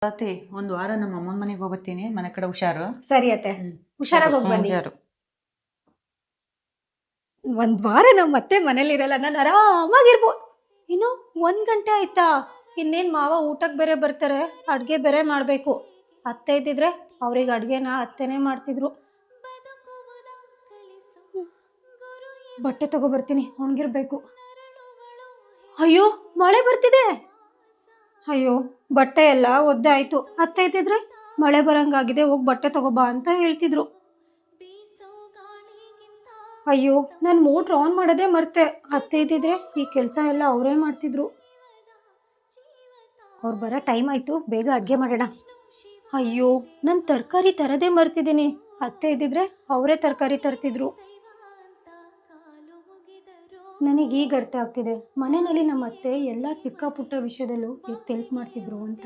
ಅತ್ತೆ ಒಂದು ವಾರ ನಮ್ಮ ಅಮ್ಮನ ಮನೆಗೆ ಹೋಗ್ಬರ್ತೀನಿ. ಮನೆ ಕಡೆ ಹುಷಾರು. ಸರಿ ಅತ್ತೆ, ಹುಷಾರಾಗಿ ಹೋಗಿ ಬನ್ನಿ. ಹುಷಾರು. ಒಂದ್ ವಾರ ನಮ್ಮ ಅತ್ತೆ ಮನೇಲಿರಲ್ಲ, ನಾನು ಆರಾಮಾಗಿರ್ಬೋದು. ಇನ್ನು 1 ಗಂಟೆ ಆಯ್ತಾ? ಇನ್ನೇನ್ ಮಾವ ಊಟಕ್ಕೆ ಬೇರೆ ಬರ್ತಾರೆ, ಅಡ್ಗೆ ಬೇರೆ ಮಾಡ್ಬೇಕು. ಅತ್ತೆ ಇದ್ದಿದ್ರೆ ಅವ್ರಿಗೆ ಅಡ್ಗೆನ ಅತ್ತೆನೇ ಮಾಡ್ತಿದ್ರು. ಬಟ್ಟೆ ತಗೋಬರ್ತೀನಿ, ಒಣಗಿರ್ಬೇಕು. ಅಯ್ಯೋ, ಮಳೆ ಬರ್ತಿದೆ. ಅಯ್ಯೋ, ಬಟ್ಟೆ ಎಲ್ಲ ಒದ್ದೆ ಆಯ್ತು. ಅತ್ತೆ ಇದ್ದಿದ್ರೆ ಮಳೆ ಬರಂಗಾಗಿದೆ, ಹೋಗಿ ಬಟ್ಟೆ ತಗೋಬಾ ಅಂತ ಹೇಳ್ತಿದ್ರು. ಅಯ್ಯೋ, ನಾನು ಮೋಟ್ರ್ ಆನ್ ಮಾಡೋದೇ ಮರ್ತೆ. ಅತ್ತೆ ಇದ್ದಿದ್ರೆ ಈ ಕೆಲಸ ಎಲ್ಲ ಅವರೇ ಮಾಡ್ತಿದ್ರು. ಅವ್ರು ಬರೋ ಟೈಮ್ ಆಯ್ತು, ಬೇಗ ಅಡ್ಗೆ ಮಾಡೋಣ. ಅಯ್ಯೋ, ನಾನು ತರಕಾರಿ ತರದೇ ಮರ್ತಿದ್ದೀನಿ. ಅತ್ತೆ ಇದ್ದಿದ್ರೆ ಅವರೇ ತರಕಾರಿ ತರ್ತಿದ್ರು. ನನಗೆ ಈಗ ಅರ್ಥ ಆಗ್ತಿದೆ, ಮನೆಯಲ್ಲಿ ನಮ್ಮ ಅತ್ತೆ ಎಲ್ಲ ಚಿಕ್ಕ ಪುಟ್ಟ ವಿಷಯದಲ್ಲೂ ಎಷ್ಟು ಹೆಲ್ಪ್ ಮಾಡ್ತಿದ್ರು ಅಂತ.